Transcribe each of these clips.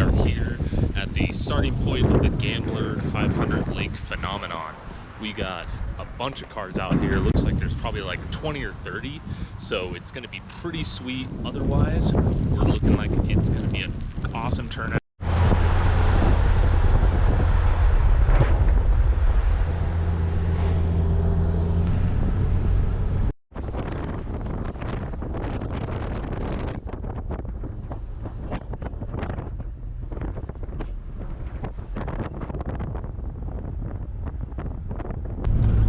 are here at the starting point of the Gambler 500 Lake phenomenon. We got a bunch of cars out here. Looks like there's probably like 20 or 30, so it's going to be pretty sweet. Otherwise, we're looking like it's going to be an awesome turnout.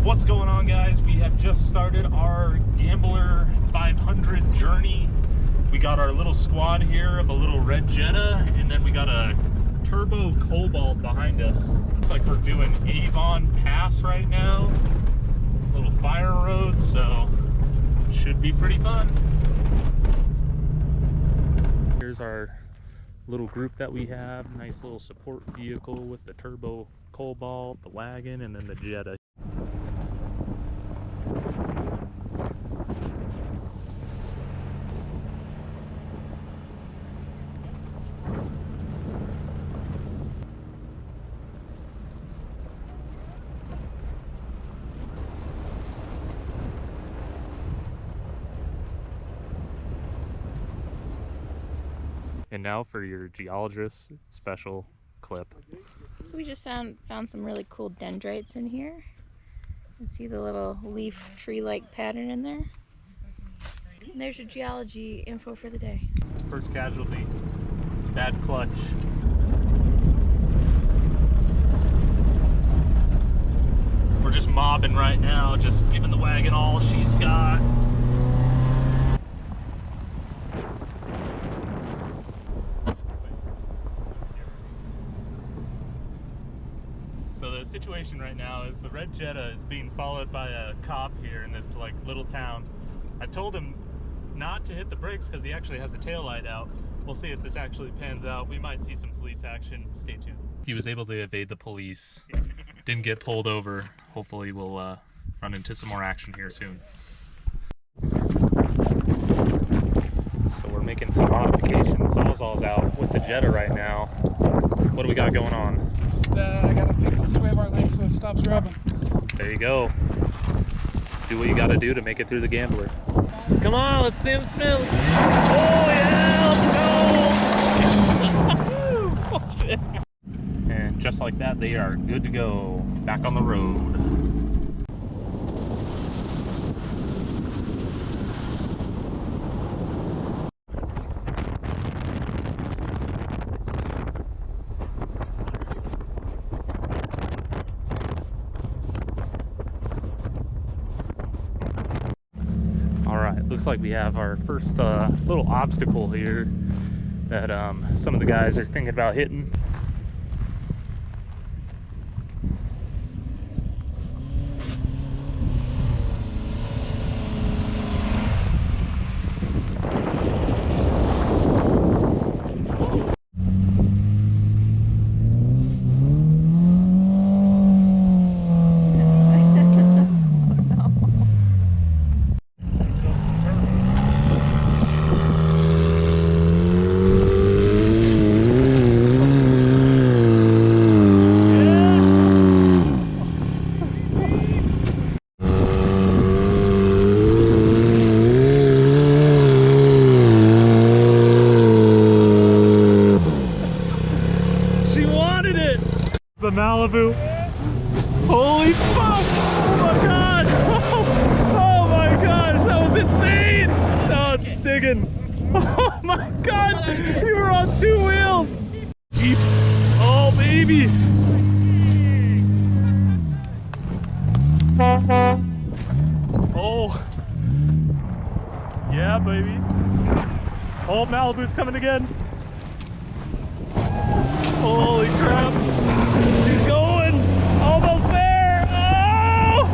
What's going on, guys? We have just started our Gambler 500 journey. We got our little squad here of a little red Jetta, and then we got a Turbo Cobalt behind us. Looks like we're doing Avon Pass right now. A little fire road, so should be pretty fun. Here's our little group that we have. Nice little support vehicle with the Turbo Cobalt, the Wagon, and then the Jetta. And now for your geologist special clip. So we just found some really cool dendrites in here. You see the little leaf tree-like pattern in there. And there's your geology info for the day. First casualty, bad clutch. We're just mobbing right now, just giving the wagon all she's got. So the situation right now is the red Jetta is being followed by a cop here in this like little town. I told him not to hit the brakes because he actually has a taillight out. We'll see if this actually pans out. We might see some police action. Stay tuned. He was able to evade the police. Didn't get pulled over. Hopefully we'll run into some more action here soon. So we're making some modifications. Sawzall's out with the Jetta right now. What do we got going on? I gotta fix the sway bar link so it stops rubbing. There you go. Do what you gotta do to make it through the Gambler. Come on, let's see him smell. Oh yeah, let's go! And just like that, they are good to go. Back on the road. Looks like we have our first little obstacle here that some of the guys are thinking about hitting. Malibu. Holy fuck! Oh my god! Oh my god! That was insane! Oh, it's digging. Oh my god! You were on two wheels! Jeep. Oh baby! Oh. Yeah, baby. Oh, Malibu's coming again. Holy crap! He's going! Almost there! Oh!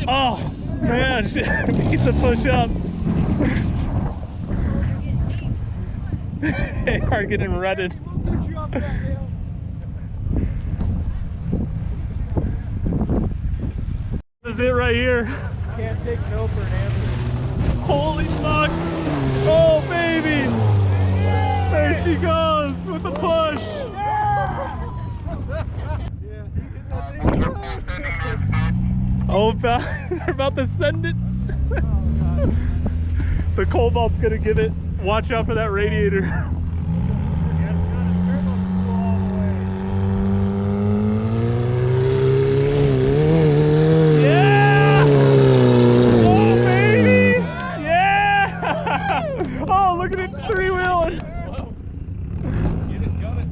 Oh man, shit! Needs to push up. They are getting rutted. This is it right here. Can't take no for an answer. Holy fuck! he goes with the push. Oh, they're about to send it. The Cobalt's gonna give it. Watch out for that radiator. Yeah! Oh, baby! Yeah! Oh, look at it three-wheeling.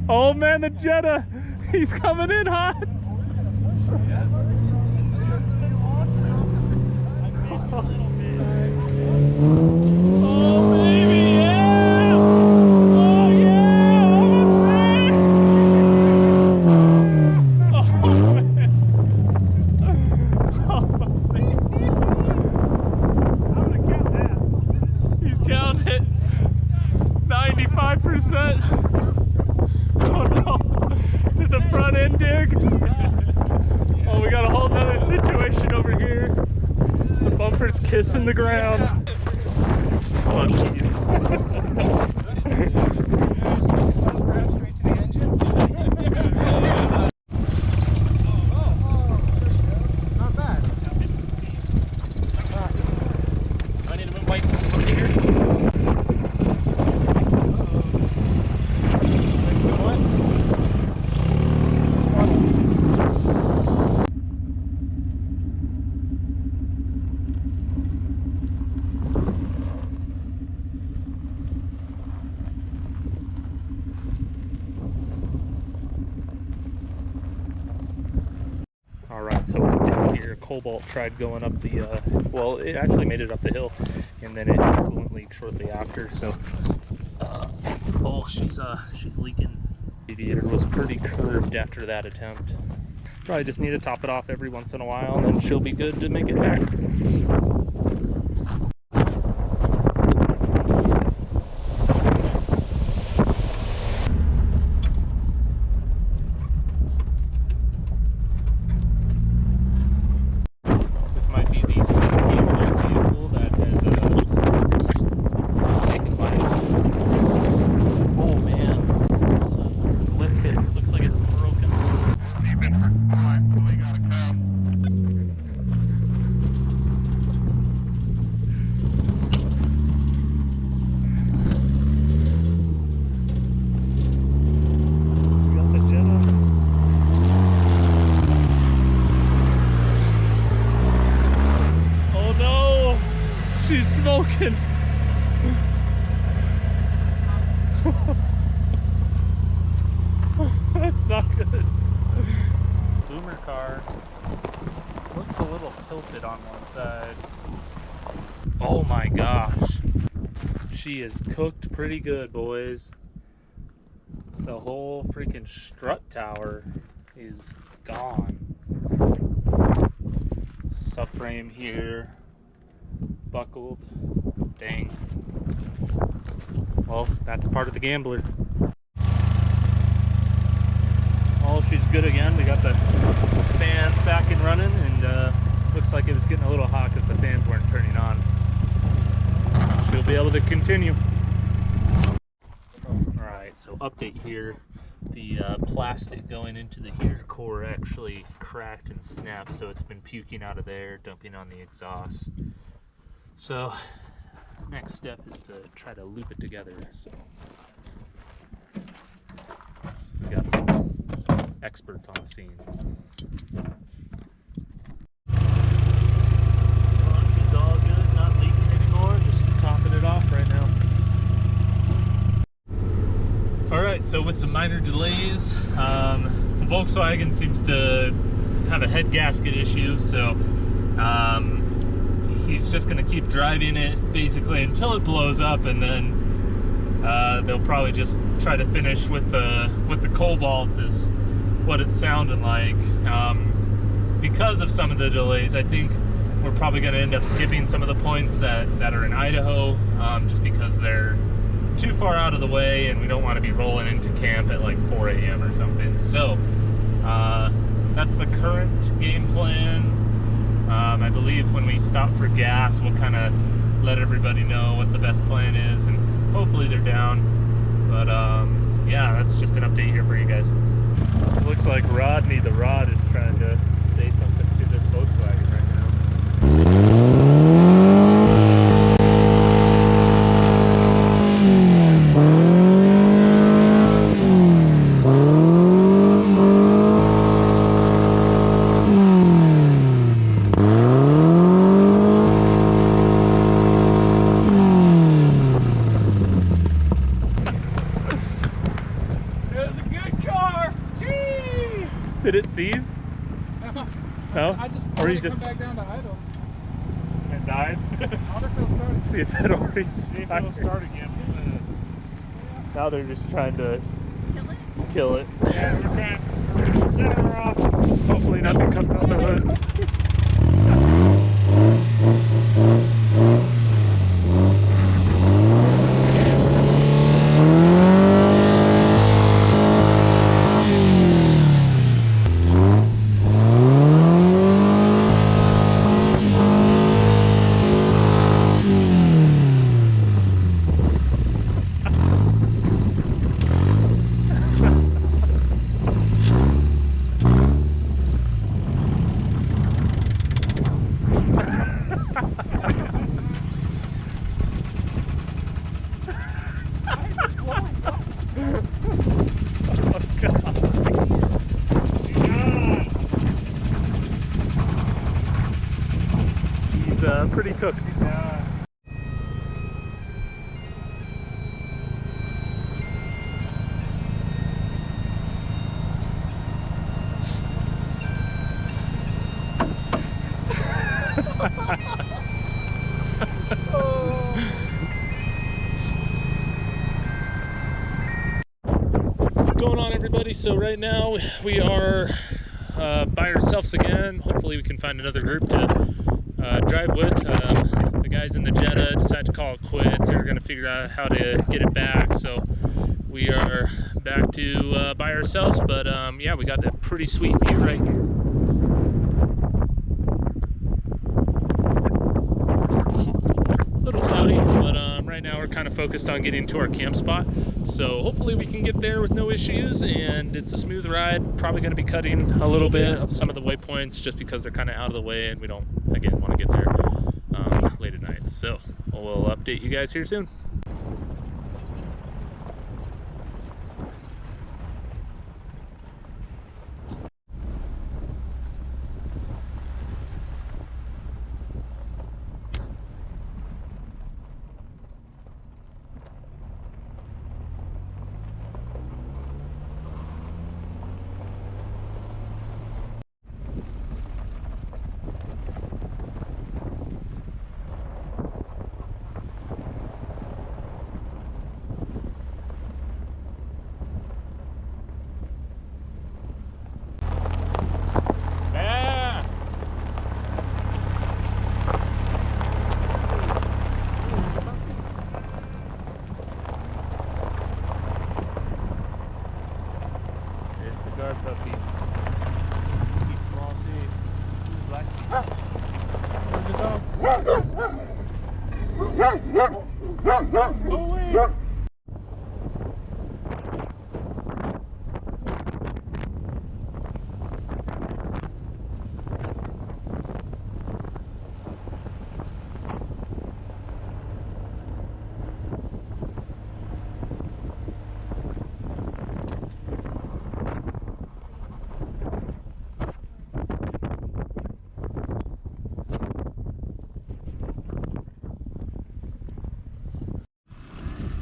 Oh, man, the Jetta. He's coming in hot. Kissing the ground. Oh, jeez. Not bad. I need to move Mike over here. Alright, so down here, Cobalt tried going up the, well, it actually made it up the hill, and then it went shortly after, so, oh, she's leaking. The radiator was pretty curved after that attempt. Probably just need to top it off every once in a while, and then she'll be good to make it back. She's smoking. That's not good. Boomer car looks a little tilted on one side. Oh my gosh. She is cooked pretty good, boys. The whole freaking strut tower is gone. Subframe here. Buckled. Dang. Well, that's part of the gambler. Oh, she's good again. We got the fans back and running, and looks like it was getting a little hot because the fans weren't turning on. She'll be able to continue. Alright, so update here. The plastic going into the heater core actually cracked and snapped, so it's been puking out of there, dumping on the exhaust. So, next step is to try to loop it together. So, we got some experts on the scene. Well, she's all good, not leaking anymore, just topping it off right now. Alright, so with some minor delays, Volkswagen seems to have a head gasket issue, so he's just going to keep driving it basically until it blows up, and then they'll probably just try to finish with the Cobalt is what it sounded like. Because of some of the delays, I think we're probably going to end up skipping some of the points that are in Idaho, just because they're too far out of the way and we don't want to be rolling into camp at like 4 a.m. or something. So that's the current game plan. I believe when we stop for gas, we'll kind of let everybody know what the best plan is, and hopefully they're down. But yeah, that's just an update here for you guys. It looks like Rodney the Rod is trying to say something to this Volkswagen right now. Did it seize? No? I just Or tried you to just come back down to idle. it died? I wonder if it'll start. See if it already See if it'll start again. Now they're just trying to kill it. Yeah, we're trying to set her off. Hopefully nothing comes out the hood. Pretty cooked. Yeah. What's going on, everybody? So right now we are by ourselves again. Hopefully we can find another group to drive with. The guys in the Jetta decided to call it quits. They were going to figure out how to get it back, so we are back to by ourselves. But yeah, we got that pretty sweet view right here. A little cloudy, but right now we're kind of focused on getting to our camp spot. So hopefully we can get there with no issues, and it's a smooth ride. Probably going to be cutting a little bit of some of the waypoints just because they're kind of out of the way, and we don't, again, want to get there late at night. So we'll update you guys here soon.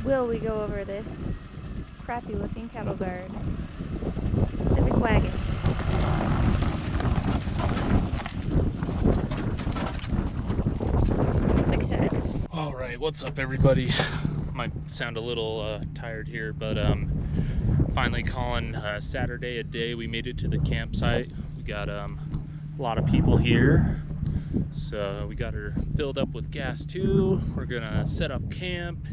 Will we go over this crappy looking cattle guard Civic wagon? Success. All right, what's up, everybody? Might sound a little tired here, but finally calling Saturday a day. We made it to the campsite. We got a lot of people here, so we got her filled up with gas too. We're gonna set up camp,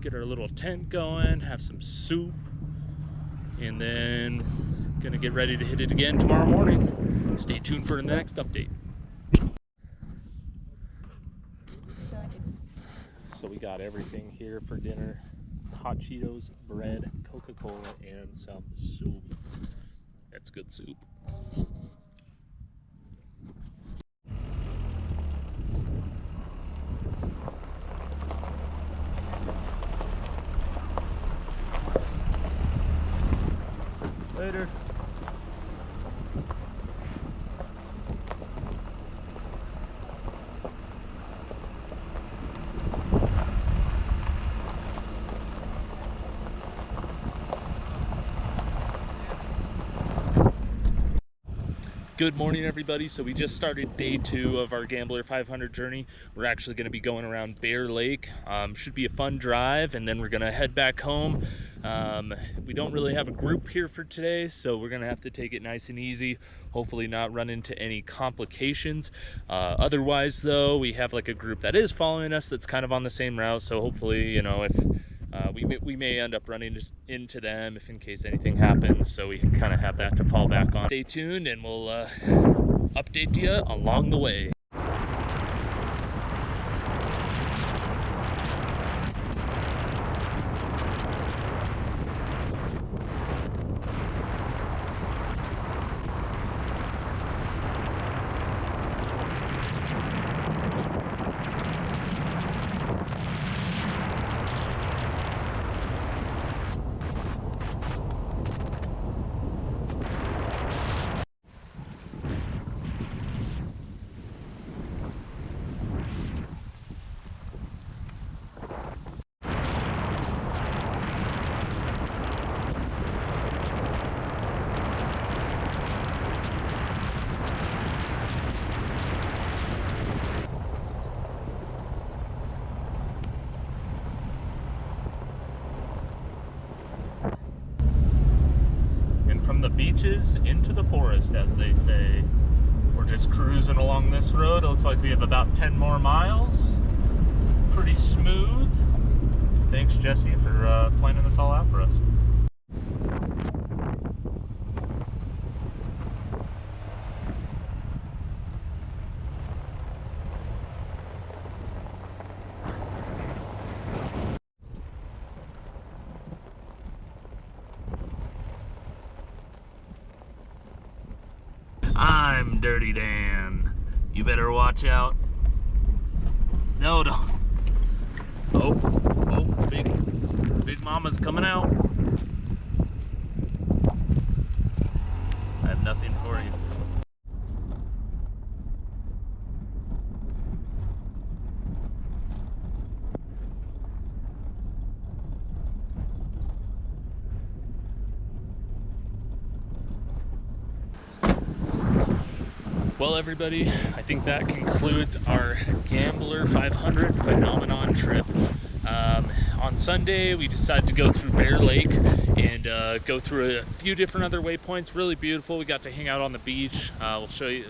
get our little tent going, have some soup, and then gonna get ready to hit it again tomorrow morning. Stay tuned for the next update. So we got everything here for dinner. hot Cheetos, bread, Coca-Cola, and some soup. That's good soup. Later. Good morning, everybody. So we just started day 2 of our Gambler 500 journey. We're actually going to be going around Bear Lake. Should be a fun drive, and then we're going to head back home. We don't really have a group here for today, so we're going to have to take it nice and easy. Hopefully not run into any complications. Otherwise, though, we have like a group that is following us that's kind of on the same route. So hopefully, you know, if we may end up running into them if in case anything happens, so we kind of have that to fall back on. Stay tuned and we'll update you along the way. From the beaches into the forest, as they say. We're just cruising along this road. It looks like we have about 10 more miles. Pretty smooth. Thanks, Jesse, for planning this all out for us. I'm Dirty Dan. You better watch out. No, don't. Oh, big mama's coming out. I have nothing for you. Well, everybody, I think that concludes our Gambler 500 phenomenon trip. On Sunday, we decided to go through Bear Lake and go through a few different other waypoints. Really beautiful. We got to hang out on the beach. We'll show you.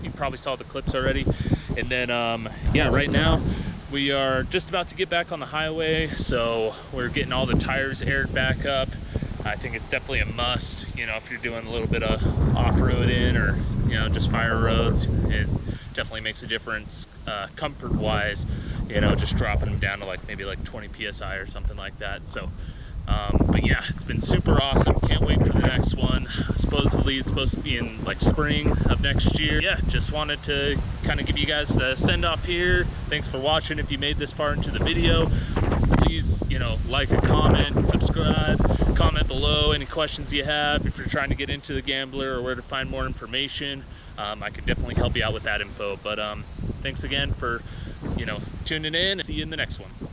You probably saw the clips already. And then, yeah, right now we are just about to get back on the highway. So we're getting all the tires aired back up. I think it's definitely a must, you know, if you're doing a little bit of off-roading or, you know, just fire roads. It definitely makes a difference comfort-wise, you know, just dropping them down to like maybe like 20 psi or something like that. So, but yeah, it's been super awesome. Can't wait for the next one. Supposedly it's supposed to be in like spring of next year. Yeah, just wanted to kind of give you guys the send-off here. Thanks for watching. If you made this far into the video, please, you know, like a comment, subscribe, comment below any questions you have. If you're trying to get into the Gambler or where to find more information, I could definitely help you out with that info. But thanks again for, you know, tuning in. See you in the next one.